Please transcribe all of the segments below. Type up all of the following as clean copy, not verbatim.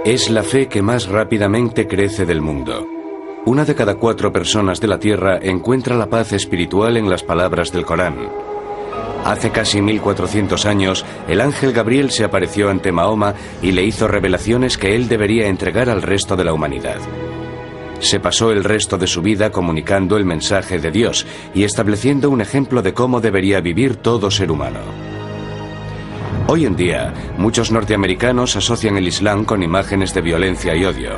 Es la fe que más rápidamente crece del mundo. 1 de cada 4 personas de la Tierra encuentra la paz espiritual en las palabras del Corán. Hace casi 1400 años, el ángel Gabriel se apareció ante Mahoma y le hizo revelaciones que él debería entregar al resto de la humanidad. Se pasó el resto de su vida comunicando el mensaje de Dios y estableciendo un ejemplo de cómo debería vivir todo ser humano. Hoy en día, muchos norteamericanos asocian el Islam con imágenes de violencia y odio,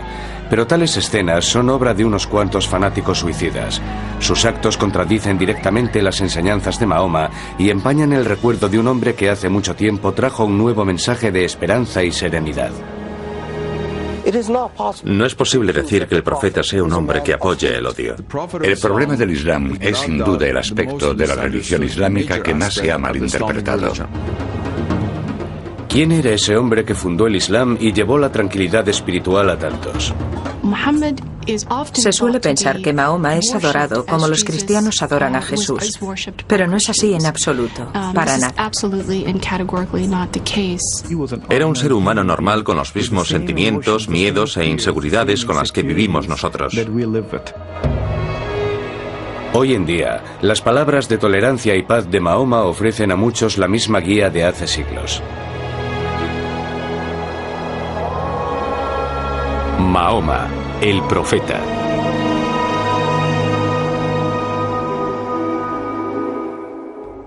pero tales escenas son obra de unos cuantos fanáticos suicidas. Sus actos contradicen directamente las enseñanzas de Mahoma y empañan el recuerdo de un hombre que hace mucho tiempo trajo un nuevo mensaje de esperanza y serenidad. No es posible decir que el profeta sea un hombre que apoye el odio. El problema del Islam es sin duda el aspecto de la religión islámica que más se ha malinterpretado. ¿Quién era ese hombre que fundó el Islam y llevó la tranquilidad espiritual a tantos? Se suele pensar que Mahoma es adorado como los cristianos adoran a Jesús, pero no es así en absoluto, para nada. Era un ser humano normal con los mismos sentimientos, miedos e inseguridades con las que vivimos nosotros. Hoy en día, las palabras de tolerancia y paz de Mahoma ofrecen a muchos la misma guía de hace siglos. Mahoma, el profeta.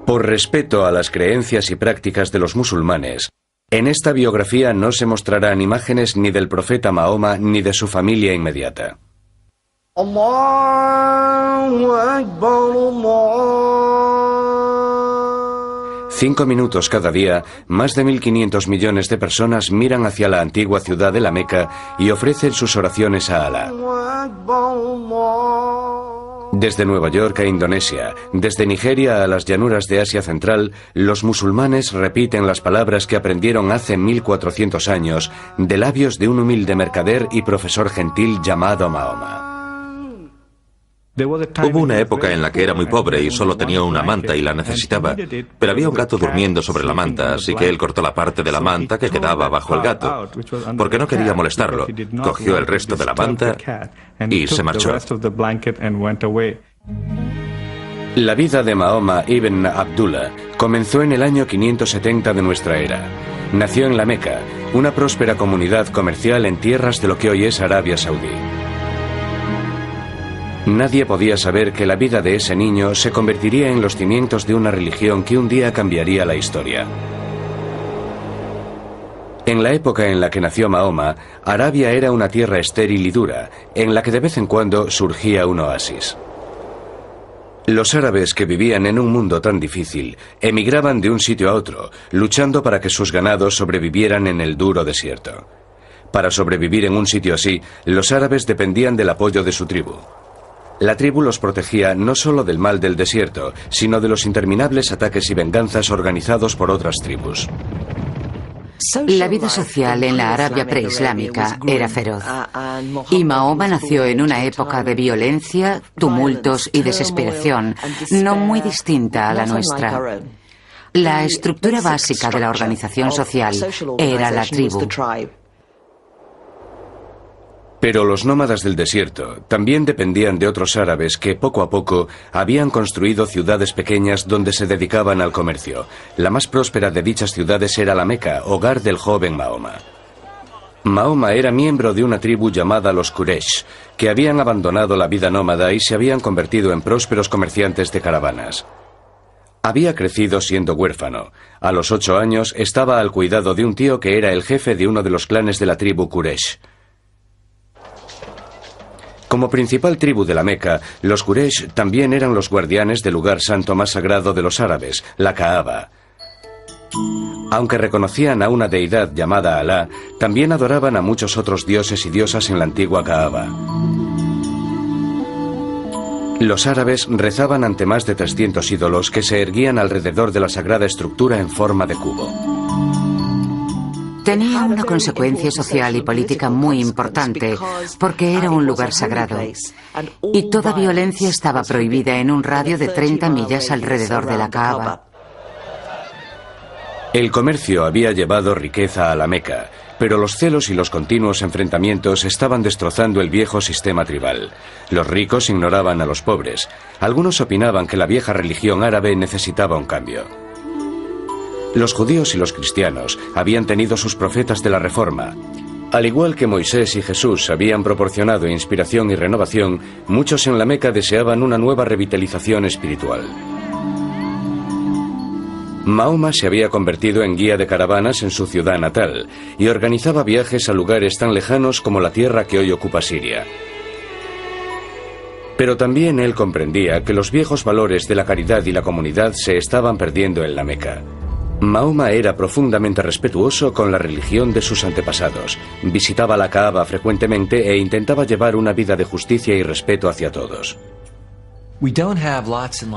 Por respeto a las creencias y prácticas de los musulmanes, en esta biografía no se mostrarán imágenes ni del profeta Mahoma ni de su familia inmediata. Allahu Akbar, Allah. 5 minutos cada día, más de 1.500 millones de personas miran hacia la antigua ciudad de la Meca y ofrecen sus oraciones a Alá. Desde Nueva York a Indonesia, desde Nigeria a las llanuras de Asia Central, los musulmanes repiten las palabras que aprendieron hace 1400 años de labios de un humilde mercader y profesor gentil llamado Mahoma. Hubo una época en la que era muy pobre y solo tenía una manta y la necesitaba, pero había un gato durmiendo sobre la manta, así que él cortó la parte de la manta que quedaba bajo el gato. Porque no quería molestarlo, cogió el resto de la manta y se marchó. La vida de Mahoma ibn Abdullah comenzó en el año 570 de nuestra era. Nació en la Meca, una próspera comunidad comercial en tierras de lo que hoy es Arabia Saudí. Nadie podía saber que la vida de ese niño se convertiría en los cimientos de una religión que un día cambiaría la historia. En la época en la que nació Mahoma, Arabia era una tierra estéril y dura, en la que de vez en cuando surgía un oasis. Los árabes que vivían en un mundo tan difícil emigraban de un sitio a otro, luchando para que sus ganados sobrevivieran en el duro desierto. Para sobrevivir en un sitio así, los árabes dependían del apoyo de su tribu. La tribu los protegía no solo del mal del desierto, sino de los interminables ataques y venganzas organizados por otras tribus. La vida social en la Arabia preislámica era feroz, y Mahoma nació en una época de violencia, tumultos y desesperación, no muy distinta a la nuestra. La estructura básica de la organización social era la tribu. Pero los nómadas del desierto también dependían de otros árabes que poco a poco habían construido ciudades pequeñas donde se dedicaban al comercio. La más próspera de dichas ciudades era la Meca, hogar del joven Mahoma. Mahoma era miembro de una tribu llamada los Quraysh, que habían abandonado la vida nómada y se habían convertido en prósperos comerciantes de caravanas. Había crecido siendo huérfano. A los 8 años estaba al cuidado de un tío que era el jefe de uno de los clanes de la tribu Quraysh. Como principal tribu de la Meca, los Quraysh también eran los guardianes del lugar santo más sagrado de los árabes, la Kaaba. Aunque reconocían a una deidad llamada Alá, también adoraban a muchos otros dioses y diosas en la antigua Kaaba. Los árabes rezaban ante más de 300 ídolos que se erguían alrededor de la sagrada estructura en forma de cubo. Tenía una consecuencia social y política muy importante, porque era un lugar sagrado, y toda violencia estaba prohibida en un radio de 30 millas alrededor de la Kaaba. El comercio había llevado riqueza a la Meca, pero los celos y los continuos enfrentamientos estaban destrozando el viejo sistema tribal. Los ricos ignoraban a los pobres. Algunos opinaban que la vieja religión árabe necesitaba un cambio. Los judíos y los cristianos habían tenido sus profetas de la Reforma. Al igual que Moisés y Jesús habían proporcionado inspiración y renovación, muchos en la Meca deseaban una nueva revitalización espiritual. Mahoma se había convertido en guía de caravanas en su ciudad natal y organizaba viajes a lugares tan lejanos como la tierra que hoy ocupa Siria. Pero también él comprendía que los viejos valores de la caridad y la comunidad se estaban perdiendo en la Meca. Mahoma era profundamente respetuoso con la religión de sus antepasados, visitaba la Kaaba frecuentemente e intentaba llevar una vida de justicia y respeto hacia todos.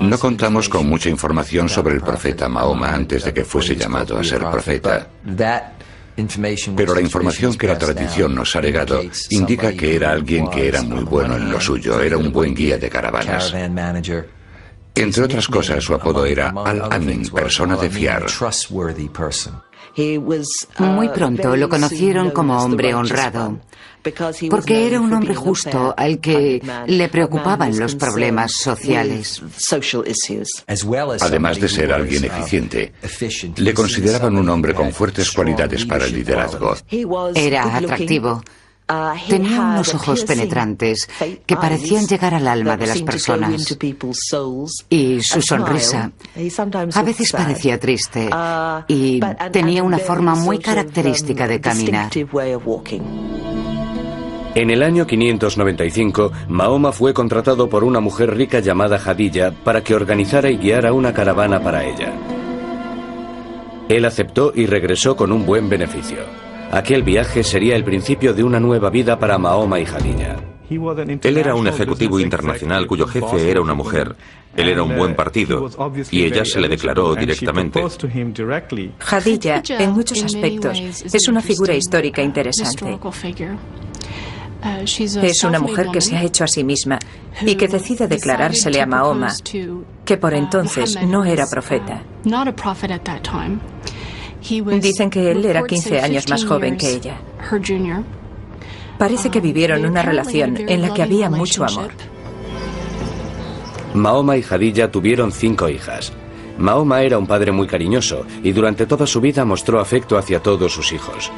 No contamos con mucha información sobre el profeta Mahoma antes de que fuese llamado a ser profeta. Pero la información que la tradición nos ha legado indica que era alguien que era muy bueno en lo suyo, era un buen guía de caravanas. Entre otras cosas, su apodo era Al-Amin, persona de fiar. Muy pronto lo conocieron como hombre honrado, porque era un hombre justo al que le preocupaban los problemas sociales. Además de ser alguien eficiente, le consideraban un hombre con fuertes cualidades para el liderazgo. Era atractivo. Tenía unos ojos penetrantes que parecían llegar al alma de las personas. Y su sonrisa a veces parecía triste y tenía una forma muy característica de caminar. En el año 595, Mahoma fue contratado por una mujer rica llamada Jadilla para que organizara y guiara una caravana para ella. Él aceptó y regresó con un buen beneficio. Aquel viaje sería el principio de una nueva vida para Mahoma y Jadilla. Él era un ejecutivo internacional cuyo jefe era una mujer. Él era un buen partido y ella se le declaró directamente. Jadilla, en muchos aspectos, es una figura histórica interesante. Es una mujer que se ha hecho a sí misma y que decide declarársele a Mahoma, que por entonces no era profeta. Dicen que él era 15 años más joven que ella. Parece que vivieron una relación en la que había mucho amor. Mahoma y Jadilla tuvieron 5 hijas. Mahoma era un padre muy cariñoso y durante toda su vida mostró afecto hacia todos sus hijos.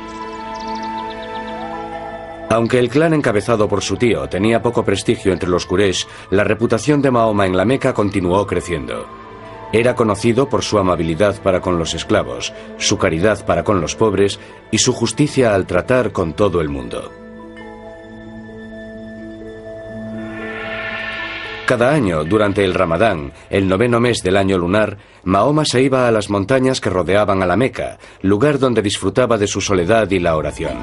Aunque el clan encabezado por su tío tenía poco prestigio entre los Quraysh, la reputación de Mahoma en la Meca continuó creciendo. Era conocido por su amabilidad para con los esclavos, su caridad para con los pobres y su justicia al tratar con todo el mundo. Cada año, durante el Ramadán, el 9º mes del año lunar, Mahoma se iba a las montañas que rodeaban a la Meca, lugar donde disfrutaba de su soledad y la oración.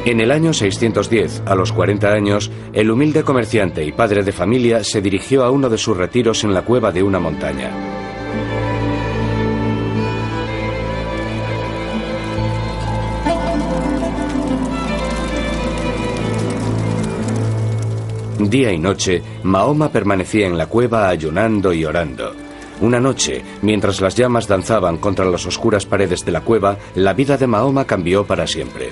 En el año 610, a los 40 años, el humilde comerciante y padre de familia se dirigió a uno de sus retiros en la cueva de una montaña. Día y noche, Mahoma permanecía en la cueva ayunando y orando. Una noche, mientras las llamas danzaban contra las oscuras paredes de la cueva, la vida de Mahoma cambió para siempre.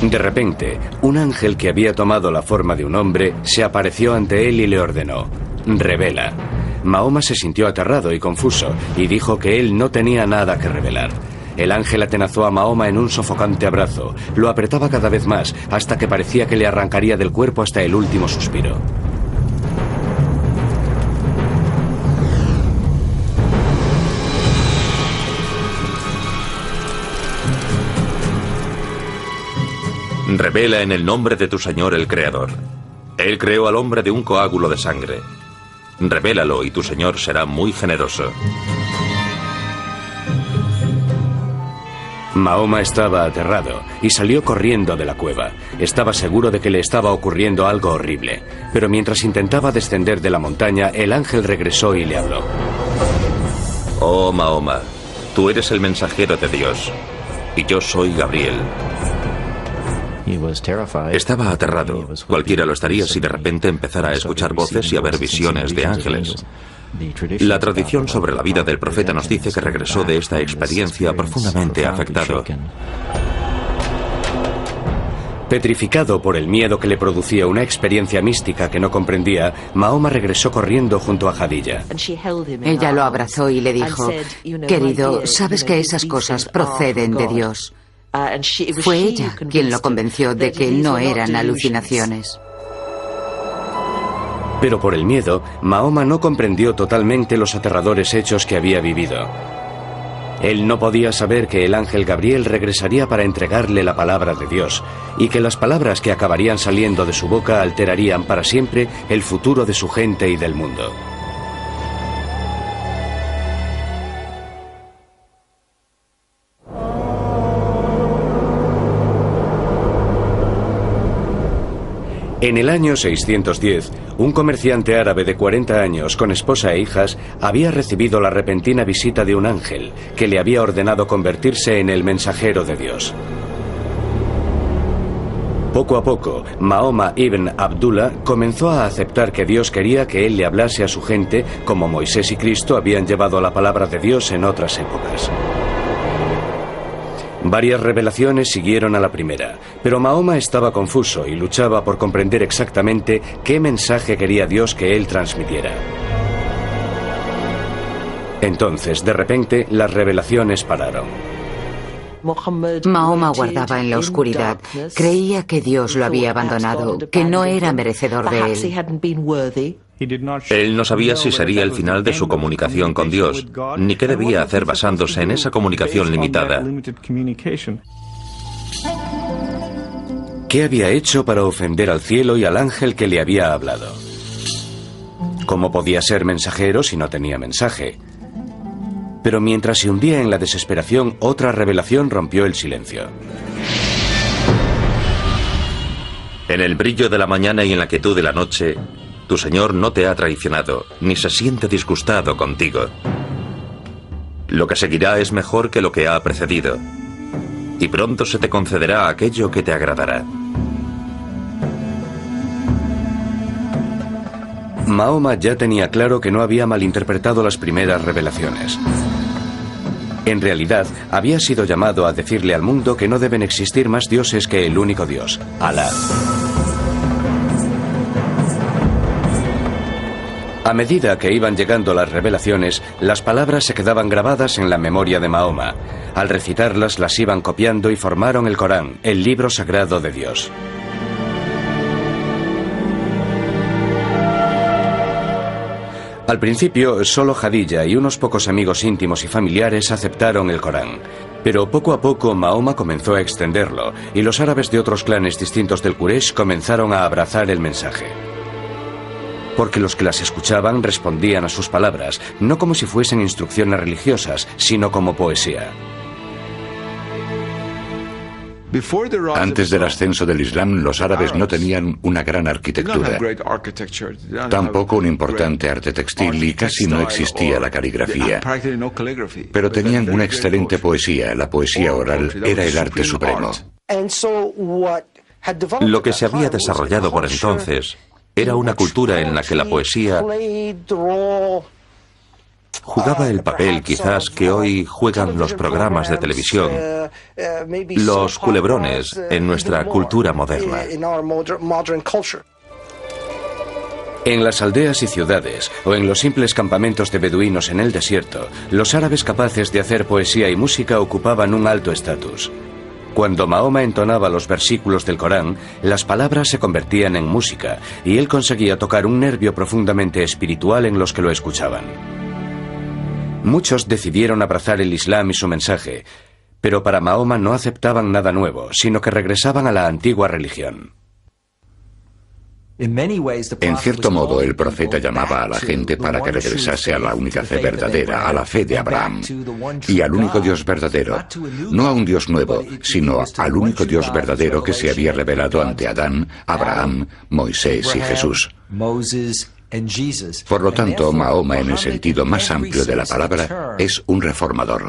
De repente, un ángel que había tomado la forma de un hombre se apareció ante él y le ordenó: «Revela». Mahoma se sintió aterrado y confuso y dijo que él no tenía nada que revelar. El ángel atenazó a Mahoma en un sofocante abrazo, lo apretaba cada vez más hasta que parecía que le arrancaría del cuerpo hasta el último suspiro. Revela en el nombre de tu Señor el Creador. Él creó al hombre de un coágulo de sangre. Revélalo y tu Señor será muy generoso. Mahoma estaba aterrado y salió corriendo de la cueva. Estaba seguro de que le estaba ocurriendo algo horrible, pero mientras intentaba descender de la montaña, el ángel regresó y le habló. Oh Mahoma, tú eres el mensajero de Dios, y yo soy Gabriel. Estaba aterrado. Cualquiera lo estaría si de repente empezara a escuchar voces y a ver visiones de ángeles. La tradición sobre la vida del profeta nos dice que regresó de esta experiencia profundamente afectado. Petrificado por el miedo que le producía una experiencia mística que no comprendía, Mahoma regresó corriendo junto a Jadilla. Ella lo abrazó y le dijo: querido, sabes que esas cosas proceden de Dios. Fue ella quien lo convenció de que no eran alucinaciones. Pero por el miedo, Mahoma no comprendió totalmente los aterradores hechos que había vivido. Él no podía saber que el ángel Gabriel regresaría para entregarle la palabra de Dios, y que las palabras que acabarían saliendo de su boca alterarían para siempre el futuro de su gente y del mundo. En el año 610, un comerciante árabe de 40 años con esposa e hijas había recibido la repentina visita de un ángel que le había ordenado convertirse en el mensajero de Dios. Poco a poco, Mahoma ibn Abdullah comenzó a aceptar que Dios quería que él le hablase a su gente como Moisés y Cristo habían llevado la palabra de Dios en otras épocas. Varias revelaciones siguieron a la primera, pero Mahoma estaba confuso y luchaba por comprender exactamente qué mensaje quería Dios que él transmitiera. Entonces, de repente, las revelaciones pararon. Mahoma guardaba en la oscuridad. Creía que Dios lo había abandonado, que no era merecedor de él. Él no sabía si sería el final de su comunicación con Dios, ni qué debía hacer basándose en esa comunicación limitada. ¿Qué había hecho para ofender al cielo y al ángel que le había hablado? ¿Cómo podía ser mensajero si no tenía mensaje? Pero mientras se hundía en la desesperación, otra revelación rompió el silencio. En el brillo de la mañana y en la quietud de la noche, tu Señor no te ha traicionado, ni se siente disgustado contigo. Lo que seguirá es mejor que lo que ha precedido, y pronto se te concederá aquello que te agradará. Mahoma ya tenía claro que no había malinterpretado las primeras revelaciones. En realidad, había sido llamado a decirle al mundo que no deben existir más dioses que el único Dios, Alá. A medida que iban llegando las revelaciones, las palabras se quedaban grabadas en la memoria de Mahoma. Al recitarlas, las iban copiando y formaron el Corán, el libro sagrado de Dios. Al principio, solo Jadilla y unos pocos amigos íntimos y familiares aceptaron el Corán. Pero poco a poco Mahoma comenzó a extenderlo, y los árabes de otros clanes distintos del Quraysh comenzaron a abrazar el mensaje. Porque los que las escuchaban respondían a sus palabras, no como si fuesen instrucciones religiosas, sino como poesía. Antes del ascenso del Islam, los árabes no tenían una gran arquitectura, tampoco un importante arte textil y casi no existía la caligrafía. Pero tenían una excelente poesía, la poesía oral era el arte supremo. Lo que se había desarrollado por entonces era una cultura en la que la poesía jugaba el papel quizás que hoy juegan los programas de televisión, los culebrones en nuestra cultura moderna. En las aldeas y ciudades, o en los simples campamentos de beduinos en el desierto, los árabes capaces de hacer poesía y música ocupaban un alto estatus. Cuando Mahoma entonaba los versículos del Corán, las palabras se convertían en música, y él conseguía tocar un nervio profundamente espiritual en los que lo escuchaban. Muchos decidieron abrazar el Islam y su mensaje, pero para Mahoma no aceptaban nada nuevo, sino que regresaban a la antigua religión. En cierto modo, el profeta llamaba a la gente para que regresase a la única fe verdadera, a la fe de Abraham, y al único Dios verdadero, no a un Dios nuevo, sino al único Dios verdadero que se había revelado ante Adán, Abraham, Moisés y Jesús. Por lo tanto, Mahoma, en el sentido más amplio de la palabra, es un reformador.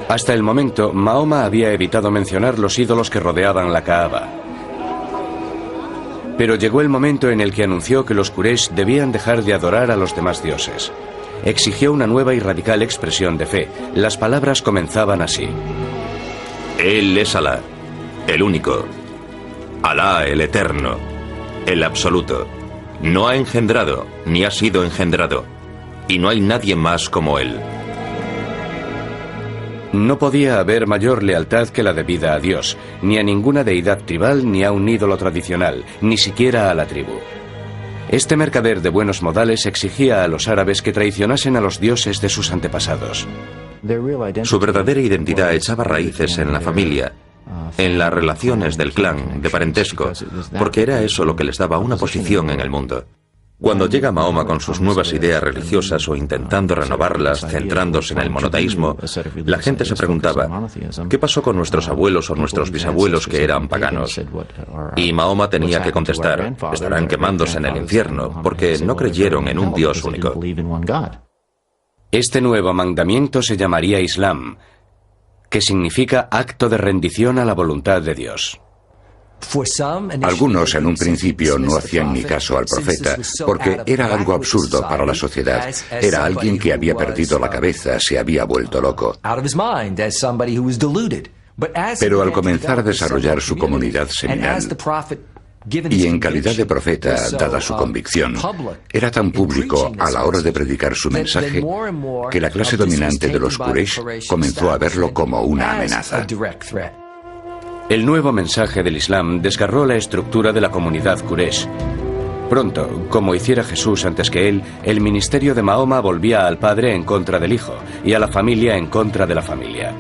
Hasta el momento, Mahoma había evitado mencionar los ídolos que rodeaban la Kaaba. Pero llegó el momento en el que anunció que los Quraysh debían dejar de adorar a los demás dioses. Exigió una nueva y radical expresión de fe. Las palabras comenzaban así: Él es Alá, el único. Alá, el eterno, el absoluto. No ha engendrado, ni ha sido engendrado. Y no hay nadie más como Él. No podía haber mayor lealtad que la debida a Dios, ni a ninguna deidad tribal, ni a un ídolo tradicional, ni siquiera a la tribu. Este mercader de buenos modales exigía a los árabes que traicionasen a los dioses de sus antepasados. Su verdadera identidad echaba raíces en la familia, en las relaciones del clan, de parentesco, porque era eso lo que les daba una posición en el mundo. Cuando llega Mahoma con sus nuevas ideas religiosas o intentando renovarlas, centrándose en el monoteísmo, la gente se preguntaba, ¿qué pasó con nuestros abuelos o nuestros bisabuelos que eran paganos? Y Mahoma tenía que contestar, estarán quemándose en el infierno, porque no creyeron en un Dios único. Este nuevo mandamiento se llamaría Islam, que significa acto de rendición a la voluntad de Dios. Algunos en un principio no hacían ni caso al profeta porque era algo absurdo para la sociedad. Era alguien que había perdido la cabeza, se había vuelto loco. Pero al comenzar a desarrollar su comunidad seminal, y en calidad de profeta, dada su convicción, era tan público a la hora de predicar su mensaje que la clase dominante de los Quraysh comenzó a verlo como una amenaza. El nuevo mensaje del Islam desgarró la estructura de la comunidad Quraysh. Pronto, como hiciera Jesús antes que él, el ministerio de Mahoma volvía al padre en contra del hijo y a la familia en contra de la familia.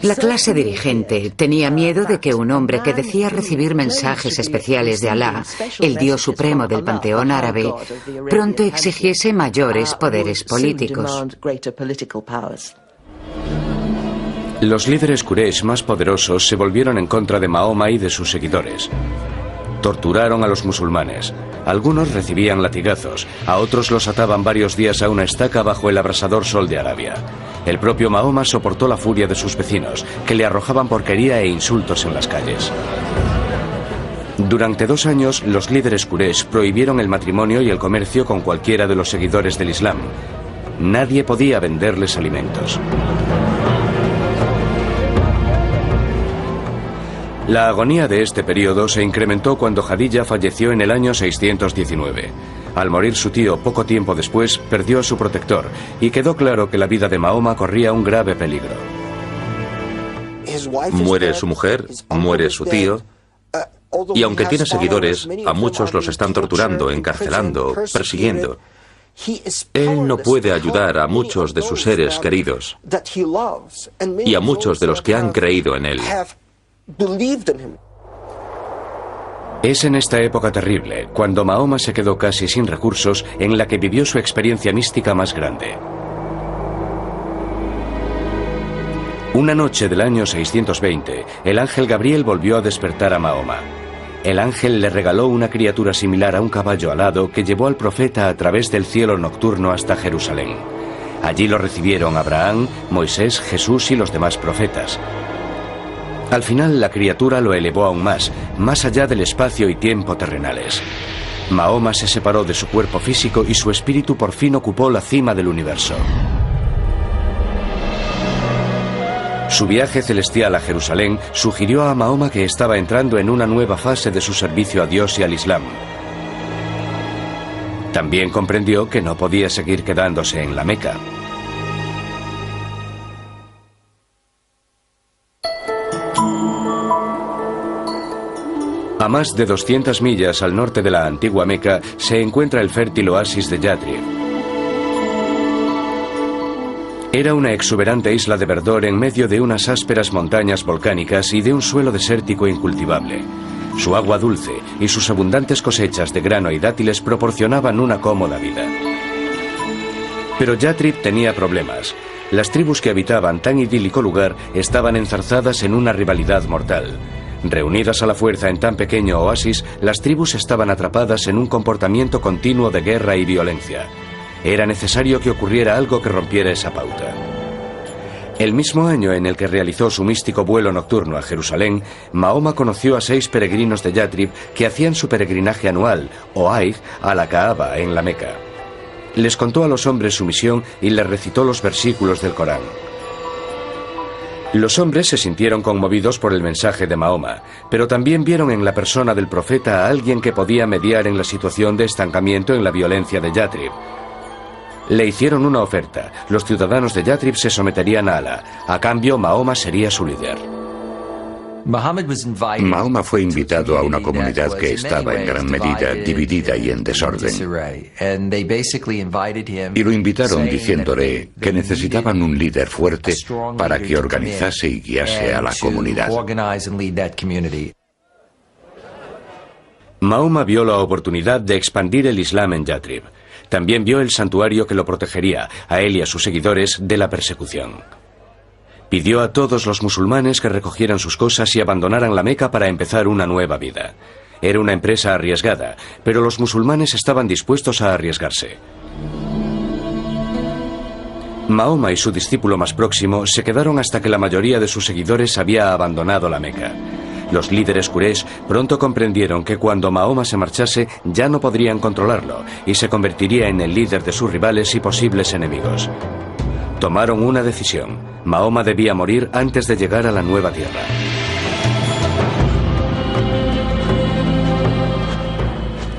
La clase dirigente tenía miedo de que un hombre que decía recibir mensajes especiales de Alá, el Dios supremo del panteón árabe, pronto exigiese mayores poderes políticos. Los líderes Quraysh más poderosos se volvieron en contra de Mahoma y de sus seguidores. Torturaron a los musulmanes. Algunos recibían latigazos, a otros los ataban varios días a una estaca bajo el abrasador sol de Arabia. El propio Mahoma soportó la furia de sus vecinos, que le arrojaban porquería e insultos en las calles. Durante 2 años, los líderes Quraysh prohibieron el matrimonio y el comercio con cualquiera de los seguidores del Islam. Nadie podía venderles alimentos. La agonía de este periodo se incrementó cuando Jadilla falleció en el año 619. Al morir su tío poco tiempo después, perdió a su protector y quedó claro que la vida de Mahoma corría un grave peligro. Muere su mujer, muere su tío, y aunque tiene seguidores, a muchos los están torturando, encarcelando, persiguiendo. Él no puede ayudar a muchos de sus seres queridos y a muchos de los que han creído en él. Es en esta época terrible, cuando Mahoma se quedó casi sin recursos, en la que vivió su experiencia mística más grande. Una noche del año 620, el ángel Gabriel volvió a despertar a Mahoma. El ángel le regaló una criatura similar a un caballo alado que llevó al profeta a través del cielo nocturno hasta Jerusalén. Allí lo recibieron Abraham, Moisés, Jesús y los demás profetas. Al final la criatura lo elevó aún más allá del espacio y tiempo terrenales. Mahoma se separó de su cuerpo físico y su espíritu por fin ocupó la cima del universo. Su viaje celestial a Jerusalén sugirió a Mahoma que estaba entrando en una nueva fase de su servicio a Dios y al Islam. También comprendió que no podía seguir quedándose en la Meca. A más de 200 millas al norte de la antigua Meca se encuentra el fértil oasis de Yatrib. Era una exuberante isla de verdor en medio de unas ásperas montañas volcánicas y de un suelo desértico incultivable. Su agua dulce y sus abundantes cosechas de grano y dátiles proporcionaban una cómoda vida. Pero Yatrib tenía problemas. Las tribus que habitaban tan idílico lugar estaban enzarzadas en una rivalidad mortal. Reunidas a la fuerza en tan pequeño oasis, las tribus estaban atrapadas en un comportamiento continuo de guerra y violencia. Era necesario que ocurriera algo que rompiera esa pauta. El mismo año en el que realizó su místico vuelo nocturno a Jerusalén, Mahoma conoció a 6 peregrinos de Yatrib que hacían su peregrinaje anual, o Hajj, a la Kaaba, en la Meca. Les contó a los hombres su misión y les recitó los versículos del Corán. Los hombres se sintieron conmovidos por el mensaje de Mahoma, pero también vieron en la persona del profeta a alguien que podía mediar en la situación de estancamiento en la violencia de Yatrib. Le hicieron una oferta. Los ciudadanos de Yatrib se someterían a Alá. A cambio, Mahoma sería su líder. Mahoma fue invitado a una comunidad que estaba en gran medida dividida y en desorden. Y lo invitaron diciéndole que necesitaban un líder fuerte para que organizase y guiase a la comunidad. Mahoma vio la oportunidad de expandir el Islam en Yatrib. También vio el santuario que lo protegería, a él y a sus seguidores, de la persecución. Pidió a todos los musulmanes que recogieran sus cosas y abandonaran la Meca para empezar una nueva vida. Era una empresa arriesgada, pero los musulmanes estaban dispuestos a arriesgarse. Mahoma y su discípulo más próximo se quedaron hasta que la mayoría de sus seguidores había abandonado la Meca. Los líderes Quraysh pronto comprendieron que cuando Mahoma se marchase ya no podrían controlarlo y se convertiría en el líder de sus rivales y posibles enemigos. Tomaron una decisión. Mahoma debía morir antes de llegar a la nueva tierra.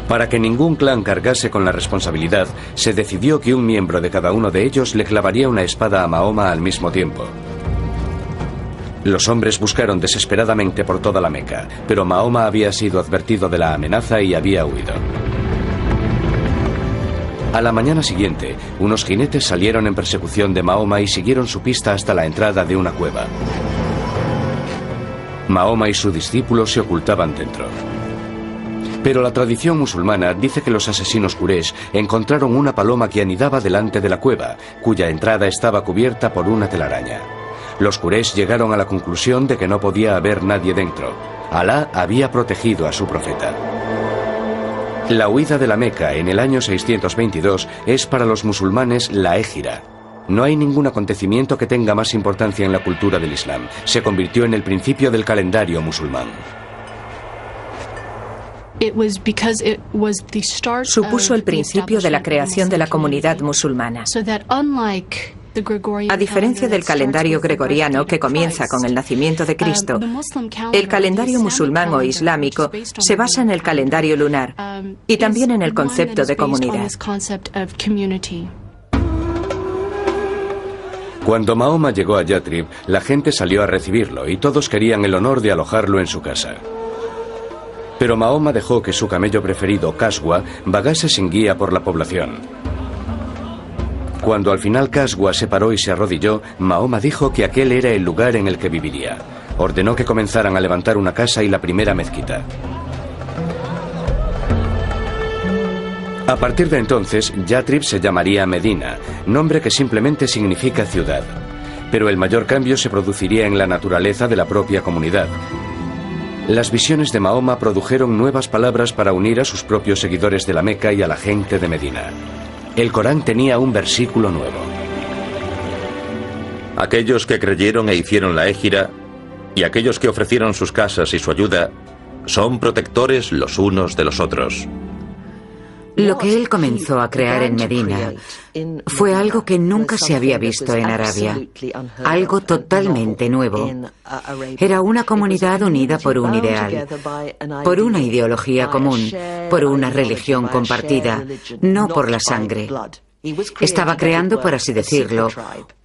Para que ningún clan cargase con la responsabilidad, se decidió que un miembro de cada uno de ellos le clavaría una espada a Mahoma al mismo tiempo. Los hombres buscaron desesperadamente por toda la Meca, pero Mahoma había sido advertido de la amenaza y había huido. A la mañana siguiente, unos jinetes salieron en persecución de Mahoma y siguieron su pista hasta la entrada de una cueva. Mahoma y su discípulo se ocultaban dentro. Pero la tradición musulmana dice que los asesinos Quraysh encontraron una paloma que anidaba delante de la cueva, cuya entrada estaba cubierta por una telaraña. Los Quraysh llegaron a la conclusión de que no podía haber nadie dentro. Alá había protegido a su profeta. La huida de la Meca en el año 622 es para los musulmanes la Égira. No hay ningún acontecimiento que tenga más importancia en la cultura del Islam. Se convirtió en el principio del calendario musulmán. Supuso el principio de la creación de la comunidad musulmana. A diferencia del calendario gregoriano, que comienza con el nacimiento de Cristo, el calendario musulmán o islámico se basa en el calendario lunar y también en el concepto de comunidad. Cuando Mahoma llegó a Yatrib, la gente salió a recibirlo y todos querían el honor de alojarlo en su casa. Pero Mahoma dejó que su camello preferido, Kaswa, vagase sin guía por la población. Cuando al final Kaswa se paró y se arrodilló, Mahoma dijo que aquel era el lugar en el que viviría. Ordenó que comenzaran a levantar una casa y la primera mezquita. A partir de entonces, Yatrib se llamaría Medina, nombre que simplemente significa ciudad. Pero el mayor cambio se produciría en la naturaleza de la propia comunidad. Las visiones de Mahoma produjeron nuevas palabras para unir a sus propios seguidores de la Meca y a la gente de Medina. El Corán tenía un versículo nuevo. Aquellos que creyeron e hicieron la Égira, y aquellos que ofrecieron sus casas y su ayuda, son protectores los unos de los otros. Lo que él comenzó a crear en Medina fue algo que nunca se había visto en Arabia, algo totalmente nuevo. Era una comunidad unida por un ideal, por una ideología común, por una religión compartida, no por la sangre. Estaba creando, por así decirlo,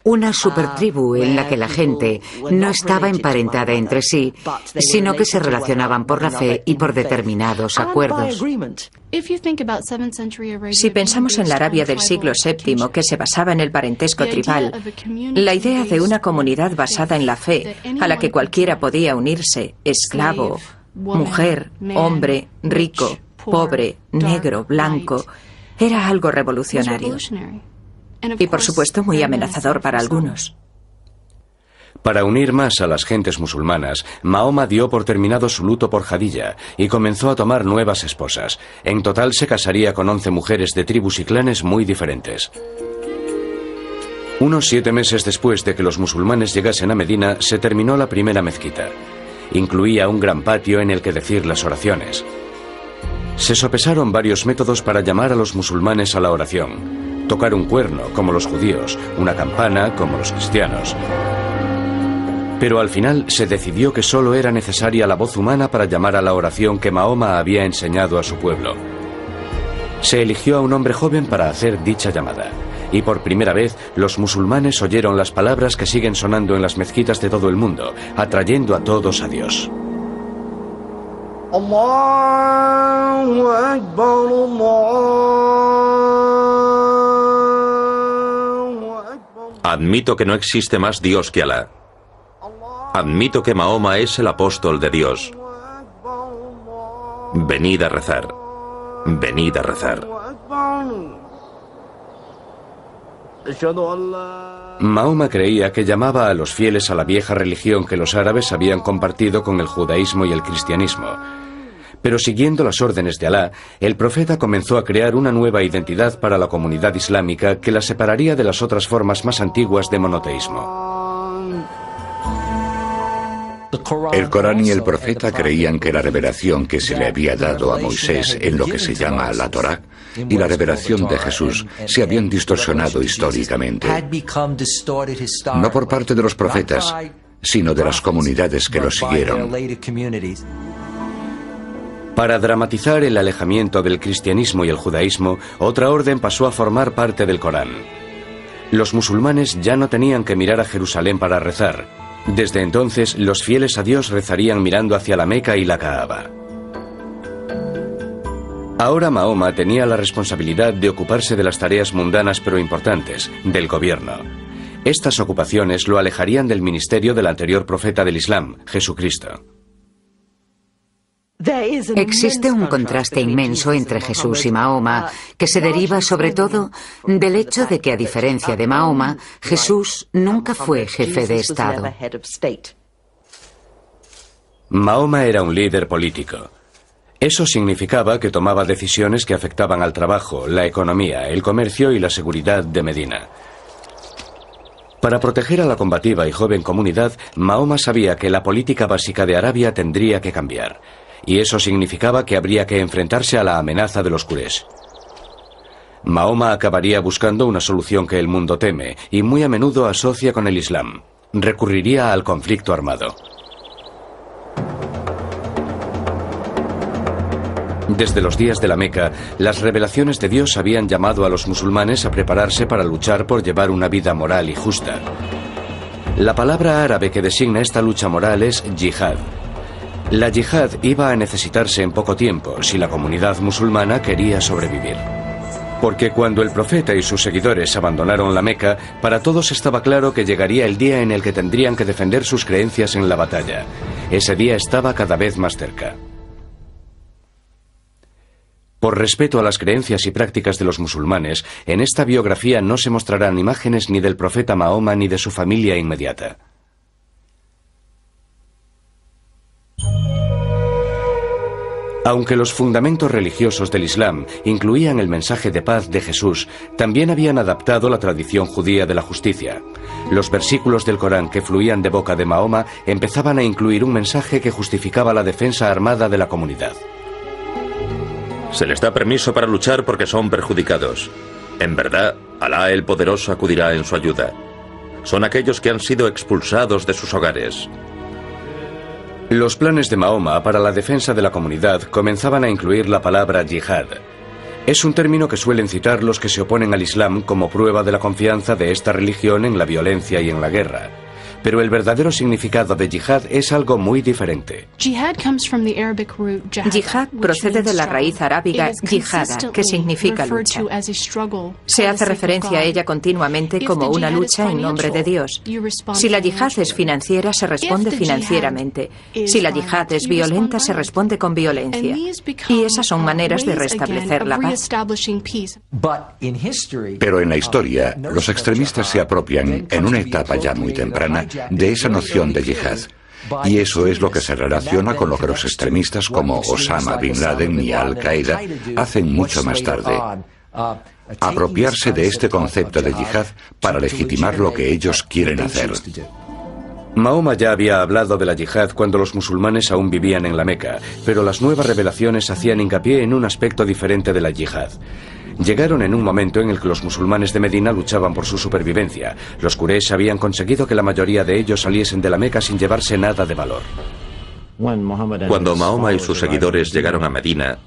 una supertribu en la que la gente no estaba emparentada entre sí, sino que se relacionaban por la fe y por determinados acuerdos. Si pensamos en la Arabia del siglo VII, que se basaba en el parentesco tribal, la idea de una comunidad basada en la fe, a la que cualquiera podía unirse, esclavo, mujer, hombre, rico, pobre, negro, blanco, era algo revolucionario. Y por supuesto muy amenazador para algunos. Para unir más a las gentes musulmanas, Mahoma dio por terminado su luto por Jadilla y comenzó a tomar nuevas esposas. En total se casaría con 11 mujeres de tribus y clanes muy diferentes. Unos 7 meses después de que los musulmanes llegasen a Medina, se terminó la primera mezquita. Incluía un gran patio en el que decir las oraciones. Se sopesaron varios métodos para llamar a los musulmanes a la oración. Tocar un cuerno, como los judíos, una campana, como los cristianos. Pero al final se decidió que solo era necesaria la voz humana para llamar a la oración que Mahoma había enseñado a su pueblo. Se eligió a un hombre joven para hacer dicha llamada. Y por primera vez, los musulmanes oyeron las palabras que siguen sonando en las mezquitas de todo el mundo, atrayendo a todos a Dios. Allahu Akbar, Allahu Akbar. Admito que no existe más Dios que Alá. Admito que Mahoma es el apóstol de Dios. Venid a rezar. Venid a rezar. Mahoma creía que llamaba a los fieles a la vieja religión que los árabes habían compartido con el judaísmo y el cristianismo. Pero siguiendo las órdenes de Alá, el profeta comenzó a crear una nueva identidad para la comunidad islámica que la separaría de las otras formas más antiguas de monoteísmo. El Corán y el profeta creían que la revelación que se le había dado a Moisés en lo que se llama la Torá y la revelación de Jesús se habían distorsionado históricamente. No por parte de los profetas, sino de las comunidades que los siguieron. Para dramatizar el alejamiento del cristianismo y el judaísmo, otra orden pasó a formar parte del Corán. Los musulmanes ya no tenían que mirar a Jerusalén para rezar. Desde entonces, los fieles a Dios rezarían mirando hacia la Meca y la Kaaba. Ahora Mahoma tenía la responsabilidad de ocuparse de las tareas mundanas pero importantes, del gobierno. Estas ocupaciones lo alejarían del ministerio del anterior profeta del Islam, Jesucristo. Existe un contraste inmenso entre Jesús y Mahoma, que se deriva sobre todo del hecho de que, a diferencia de Mahoma, Jesús nunca fue jefe de Estado. Mahoma era un líder político. Eso significaba que tomaba decisiones que afectaban al trabajo, la economía, el comercio y la seguridad de Medina. Para proteger a la combativa y joven comunidad, Mahoma sabía que la política básica de Arabia tendría que cambiar. Y eso significaba que habría que enfrentarse a la amenaza de los Quraysh. Mahoma acabaría buscando una solución que el mundo teme y muy a menudo asocia con el Islam. Recurriría al conflicto armado. Desde los días de la Meca, las revelaciones de Dios habían llamado a los musulmanes a prepararse para luchar por llevar una vida moral y justa. La palabra árabe que designa esta lucha moral es yihad. La yihad iba a necesitarse en poco tiempo si la comunidad musulmana quería sobrevivir. Porque cuando el profeta y sus seguidores abandonaron la Meca, para todos estaba claro que llegaría el día en el que tendrían que defender sus creencias en la batalla. Ese día estaba cada vez más cerca. Por respeto a las creencias y prácticas de los musulmanes, en esta biografía no se mostrarán imágenes ni del profeta Mahoma ni de su familia inmediata. Aunque los fundamentos religiosos del Islam incluían el mensaje de paz de Jesús, también habían adaptado la tradición judía de la justicia. Los versículos del Corán que fluían de boca de Mahoma empezaban a incluir un mensaje que justificaba la defensa armada de la comunidad. Se les da permiso para luchar porque son perjudicados. En verdad, Alá el Poderoso acudirá en su ayuda. Son aquellos que han sido expulsados de sus hogares. Los planes de Mahoma para la defensa de la comunidad comenzaban a incluir la palabra yihad. Es un término que suelen citar los que se oponen al Islam como prueba de la confianza de esta religión en la violencia y en la guerra. Pero el verdadero significado de yihad es algo muy diferente. Yihad procede de la raíz arábiga yihada, que significa lucha. Se hace referencia a ella continuamente como una lucha en nombre de Dios. Si la yihad es financiera, se responde financieramente. Si la yihad es violenta, se responde con violencia. Y esas son maneras de restablecer la paz. Pero en la historia, los extremistas se apropian, en una etapa ya muy temprana, de esa noción de yihad. Y eso es lo que se relaciona con lo que los extremistas como Osama Bin Laden y Al-Qaeda hacen mucho más tarde. apropiarse de este concepto de yihad para legitimar lo que ellos quieren hacer. Mahoma ya había hablado de la yihad cuando los musulmanes aún vivían en la Meca, pero las nuevas revelaciones hacían hincapié en un aspecto diferente de la yihad. Llegaron en un momento en el que los musulmanes de Medina luchaban por su supervivencia. Los Quraysh habían conseguido que la mayoría de ellos saliesen de la Meca sin llevarse nada de valor. Cuando Mahoma y sus seguidores llegaron a Medina,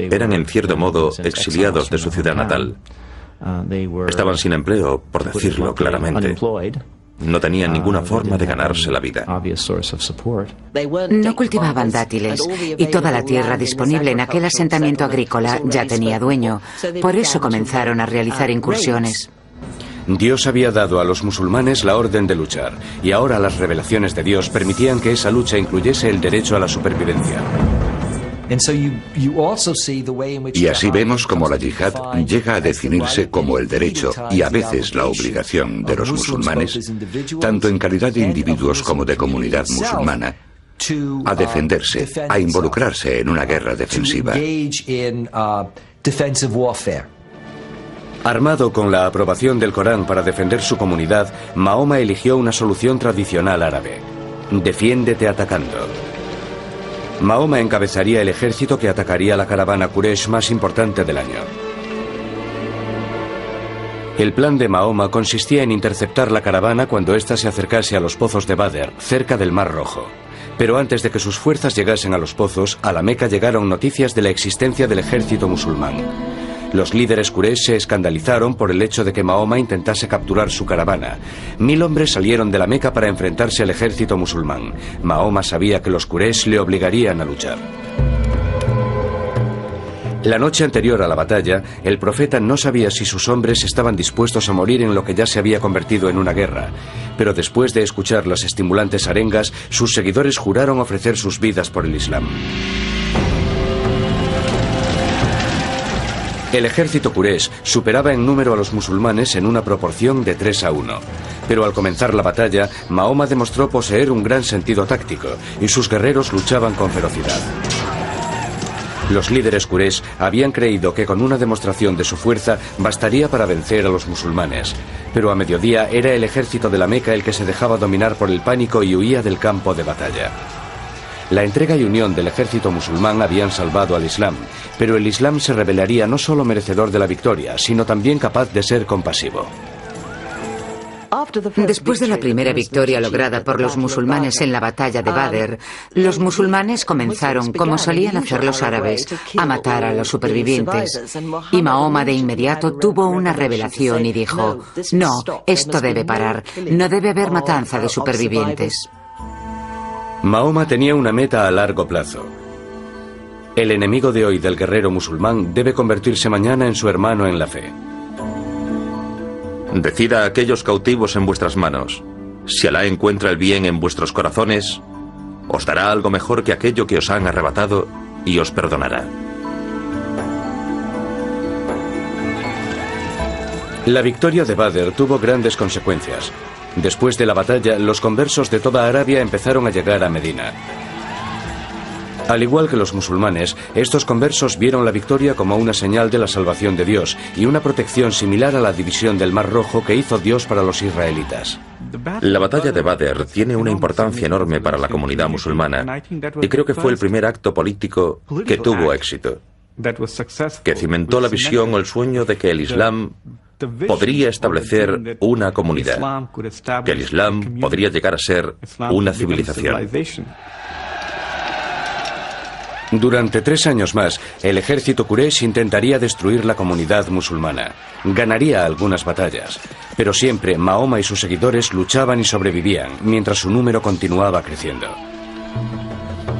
eran en cierto modo exiliados de su ciudad natal. Estaban sin empleo, por decirlo claramente. No tenían ninguna forma de ganarse la vida. No cultivaban dátiles y toda la tierra disponible en aquel asentamiento agrícola ya tenía dueño. Por eso comenzaron a realizar incursiones. Dios había dado a los musulmanes la orden de luchar, y ahora las revelaciones de Dios permitían que esa lucha incluyese el derecho a la supervivencia. Y así vemos cómo la yihad llega a definirse como el derecho y a veces la obligación de los musulmanes, tanto en calidad de individuos como de comunidad musulmana, a defenderse, a involucrarse en una guerra defensiva. Armado con la aprobación del Corán para defender su comunidad, Mahoma eligió una solución tradicional árabe: defiéndete atacando. Mahoma encabezaría el ejército que atacaría la caravana Quraysh más importante del año. El plan de Mahoma consistía en interceptar la caravana cuando ésta se acercase a los pozos de Badr, cerca del Mar Rojo. Pero antes de que sus fuerzas llegasen a los pozos, a la Meca llegaron noticias de la existencia del ejército musulmán. Los líderes Quraysh se escandalizaron por el hecho de que Mahoma intentase capturar su caravana. 1000 hombres salieron de la Meca para enfrentarse al ejército musulmán. Mahoma sabía que los Quraysh le obligarían a luchar. La noche anterior a la batalla, el profeta no sabía si sus hombres estaban dispuestos a morir en lo que ya se había convertido en una guerra. Pero después de escuchar las estimulantes arengas, sus seguidores juraron ofrecer sus vidas por el Islam. El ejército Quraysh superaba en número a los musulmanes en una proporción de 3-1. Pero al comenzar la batalla, Mahoma demostró poseer un gran sentido táctico y sus guerreros luchaban con ferocidad. Los líderes Quraysh habían creído que con una demostración de su fuerza bastaría para vencer a los musulmanes. Pero a mediodía era el ejército de la Meca el que se dejaba dominar por el pánico y huía del campo de batalla. La entrega y unión del ejército musulmán habían salvado al Islam, pero el Islam se revelaría no solo merecedor de la victoria, sino también capaz de ser compasivo. Después de la primera victoria lograda por los musulmanes en la batalla de Badr, los musulmanes comenzaron, como solían hacer los árabes, a matar a los supervivientes. Y Mahoma de inmediato tuvo una revelación y dijo: no, esto debe parar, no debe haber matanza de supervivientes. Mahoma tenía una meta a largo plazo. El enemigo de hoy del guerrero musulmán debe convertirse mañana en su hermano en la fe. Decida a aquellos cautivos en vuestras manos. Si Alá encuentra el bien en vuestros corazones, os dará algo mejor que aquello que os han arrebatado y os perdonará. La victoria de Badr tuvo grandes consecuencias. Después de la batalla, los conversos de toda Arabia empezaron a llegar a Medina. Al igual que los musulmanes, estos conversos vieron la victoria como una señal de la salvación de Dios y una protección similar a la división del Mar Rojo que hizo Dios para los israelitas. La batalla de Badr tiene una importancia enorme para la comunidad musulmana y creo que fue el primer acto político que tuvo éxito, que cimentó la visión o el sueño de que el Islam podría establecer una comunidad, que el Islam podría llegar a ser una civilización. Durante 3 años más, el ejército Quraysh intentaría destruir la comunidad musulmana. Ganaría algunas batallas, pero siempre Mahoma y sus seguidores luchaban y sobrevivían, mientras su número continuaba creciendo.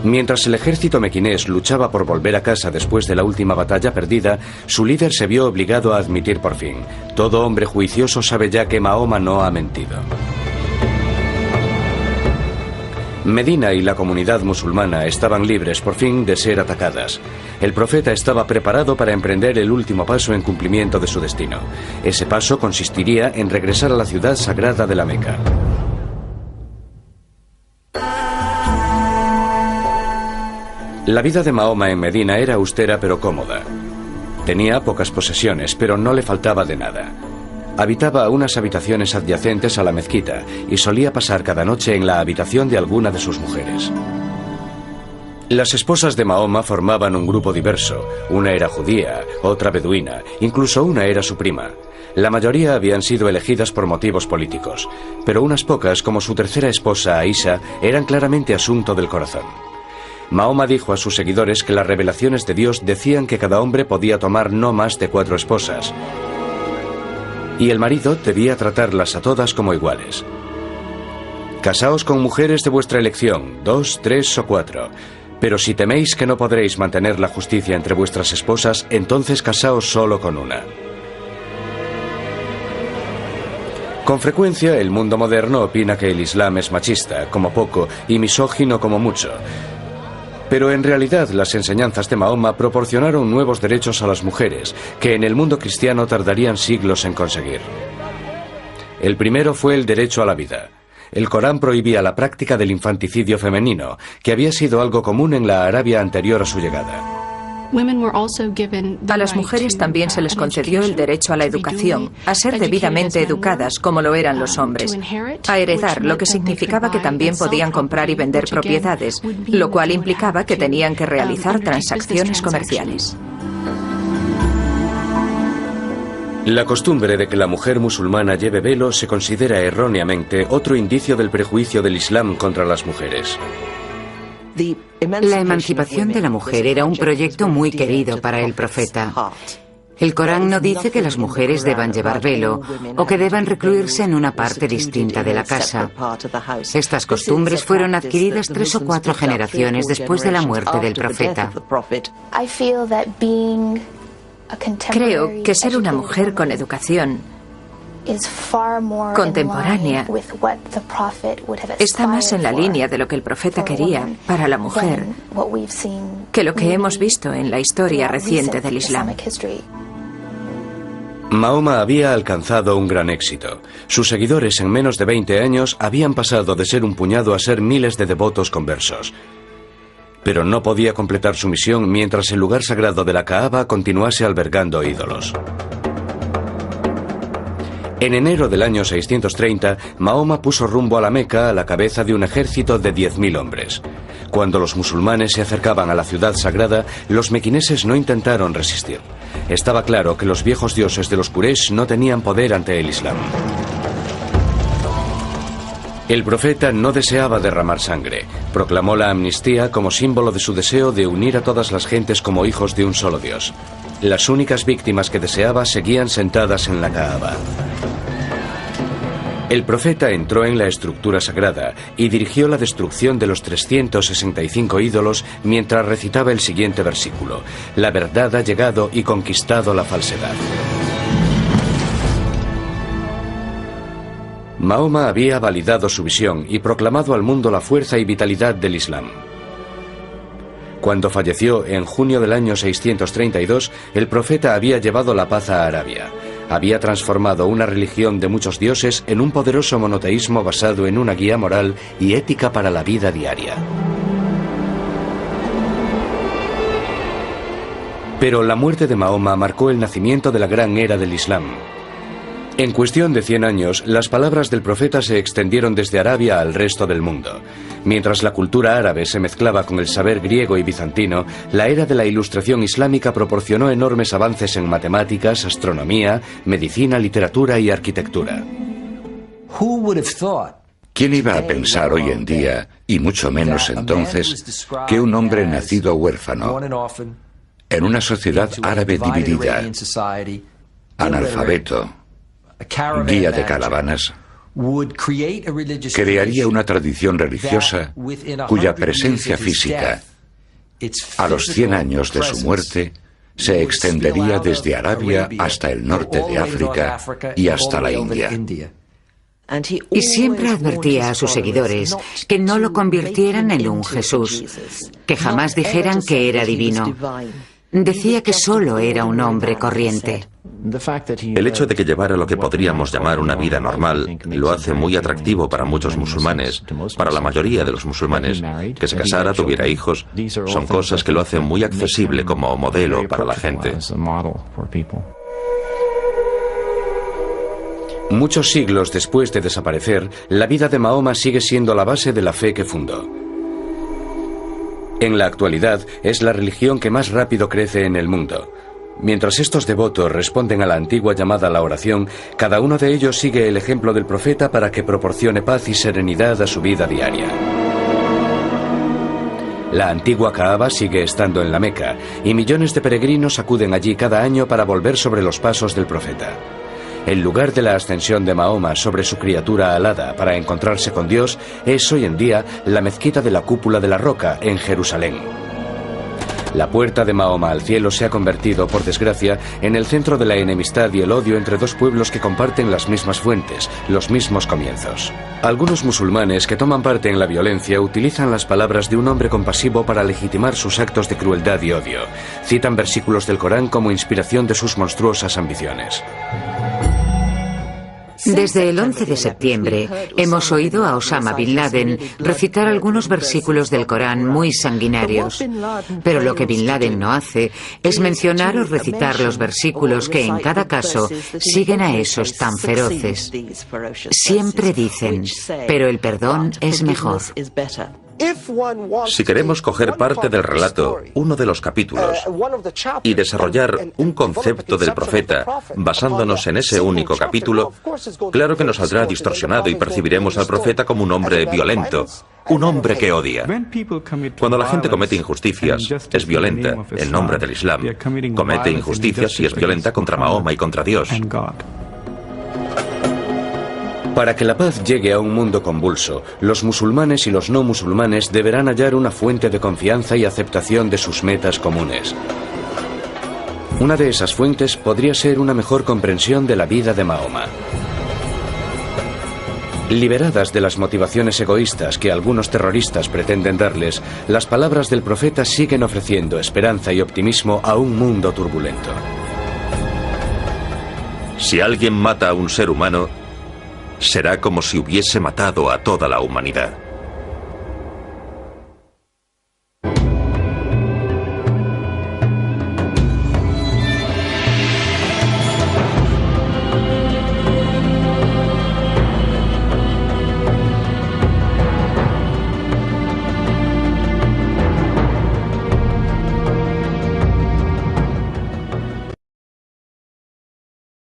Mientras el ejército mequinés luchaba por volver a casa después de la última batalla perdida, su líder se vio obligado a admitir por fin: todo hombre juicioso sabe ya que Mahoma no ha mentido. Medina y la comunidad musulmana estaban libres por fin de ser atacadas. El profeta estaba preparado para emprender el último paso en cumplimiento de su destino. Ese paso consistiría en regresar a la ciudad sagrada de la Meca. La vida de Mahoma en Medina era austera pero cómoda. Tenía pocas posesiones, pero no le faltaba de nada. Habitaba unas habitaciones adyacentes a la mezquita y solía pasar cada noche en la habitación de alguna de sus mujeres. Las esposas de Mahoma formaban un grupo diverso. Una era judía, otra beduina, incluso una era su prima. La mayoría habían sido elegidas por motivos políticos, pero unas pocas, como su tercera esposa, Aisha, eran claramente asunto del corazón. Mahoma dijo a sus seguidores que las revelaciones de Dios decían que cada hombre podía tomar no más de 4 esposas, y el marido debía tratarlas a todas como iguales. Casaos con mujeres de vuestra elección, 2, 3 o 4. Pero si teméis que no podréis mantener la justicia entre vuestras esposas, entonces casaos solo con una. Con frecuencia, el mundo moderno opina que el Islam es machista, como poco, y misógino como mucho. Pero en realidad las enseñanzas de Mahoma proporcionaron nuevos derechos a las mujeres, que en el mundo cristiano tardarían siglos en conseguir. El primero fue el derecho a la vida. El Corán prohibía la práctica del infanticidio femenino, que había sido algo común en la Arabia anterior a su llegada. A las mujeres también se les concedió el derecho a la educación, a ser debidamente educadas como lo eran los hombres, a heredar, lo que significaba que también podían comprar y vender propiedades, lo cual implicaba que tenían que realizar transacciones comerciales. La costumbre de que la mujer musulmana lleve velo se considera erróneamente otro indicio del prejuicio del Islam contra las mujeres. La emancipación de la mujer era un proyecto muy querido para el profeta. El Corán no dice que las mujeres deban llevar velo o que deban recluirse en una parte distinta de la casa. Estas costumbres fueron adquiridas 3 o 4 generaciones después de la muerte del profeta. Creo que ser una mujer con educación contemporánea está más en la línea de lo que el profeta quería para la mujer que lo que hemos visto en la historia reciente del Islam. Mahoma había alcanzado un gran éxito. Sus seguidores en menos de 20 años habían pasado de ser un puñado a ser miles de devotos conversos. Pero no podía completar su misión mientras el lugar sagrado de la Kaaba continuase albergando ídolos. En enero del año 630, Mahoma puso rumbo a la Meca a la cabeza de un ejército de 10.000 hombres. Cuando los musulmanes se acercaban a la ciudad sagrada, los mequineses no intentaron resistir. Estaba claro que los viejos dioses de los Quraysh no tenían poder ante el Islam. El profeta no deseaba derramar sangre. Proclamó la amnistía como símbolo de su deseo de unir a todas las gentes como hijos de un solo Dios. Las únicas víctimas que deseaba seguían sentadas en la Kaaba. El profeta entró en la estructura sagrada y dirigió la destrucción de los 365 ídolos mientras recitaba el siguiente versículo: la verdad ha llegado y conquistado la falsedad. Mahoma había validado su visión y proclamado al mundo la fuerza y vitalidad del Islam. Cuando falleció en junio del año 632, el profeta había llevado la paz a Arabia. Había transformado una religión de muchos dioses en un poderoso monoteísmo basado en una guía moral y ética para la vida diaria. Pero la muerte de Mahoma marcó el nacimiento de la gran era del Islam. En cuestión de 100 años, las palabras del profeta se extendieron desde Arabia al resto del mundo. Mientras la cultura árabe se mezclaba con el saber griego y bizantino, la era de la Ilustración islámica proporcionó enormes avances en matemáticas, astronomía, medicina, literatura y arquitectura. ¿Quién iba a pensar hoy en día, y mucho menos entonces, que un hombre nacido huérfano, en una sociedad árabe dividida, analfabeto, guía de caravanas, crearía una tradición religiosa cuya presencia física, a los 100 años de su muerte, se extendería desde Arabia hasta el norte de África y hasta la India? Y siempre advertía a sus seguidores que no lo convirtieran en un Jesús, que jamás dijeran que era divino. Decía que solo era un hombre corriente. El hecho de que llevara lo que podríamos llamar una vida normal lo hace muy atractivo para muchos musulmanes, para la mayoría de los musulmanes. Que se casara, tuviera hijos, son cosas que lo hacen muy accesible como modelo para la gente. Muchos siglos después de desaparecer, la vida de Mahoma sigue siendo la base de la fe que fundó. En la actualidad, es la religión que más rápido crece en el mundo. Mientras estos devotos responden a la antigua llamada a la oración, cada uno de ellos sigue el ejemplo del profeta para que proporcione paz y serenidad a su vida diaria. La antigua Kaaba sigue estando en la Meca, y millones de peregrinos acuden allí cada año para volver sobre los pasos del profeta. El lugar de la ascensión de Mahoma sobre su criatura alada para encontrarse con Dios es hoy en día la mezquita de la Cúpula de la Roca en Jerusalén. La puerta de Mahoma al cielo se ha convertido, por desgracia, en el centro de la enemistad y el odio entre dos pueblos que comparten las mismas fuentes, los mismos comienzos. Algunos musulmanes que toman parte en la violencia utilizan las palabras de un hombre compasivo para legitimar sus actos de crueldad y odio. Citan versículos del Corán como inspiración de sus monstruosas ambiciones. Desde el 11 de septiembre hemos oído a Osama Bin Laden recitar algunos versículos del Corán muy sanguinarios. Pero lo que Bin Laden no hace es mencionar o recitar los versículos que en cada caso siguen a esos tan feroces. Siempre dicen, pero el perdón es mejor. Si queremos coger parte del relato, uno de los capítulos, y desarrollar un concepto del profeta basándonos en ese único capítulo, claro que nos saldrá distorsionado y percibiremos al profeta como un hombre violento, un hombre que odia. Cuando la gente comete injusticias, es violenta en nombre del Islam. Comete injusticias y es violenta contra Mahoma y contra Dios. Para que la paz llegue a un mundo convulso, los musulmanes y los no musulmanes deberán hallar una fuente de confianza y aceptación de sus metas comunes. Una de esas fuentes podría ser una mejor comprensión de la vida de Mahoma. Liberadas de las motivaciones egoístas que algunos terroristas pretenden darles, las palabras del profeta siguen ofreciendo esperanza y optimismo a un mundo turbulento. Si alguien mata a un ser humano, será como si hubiese matado a toda la humanidad.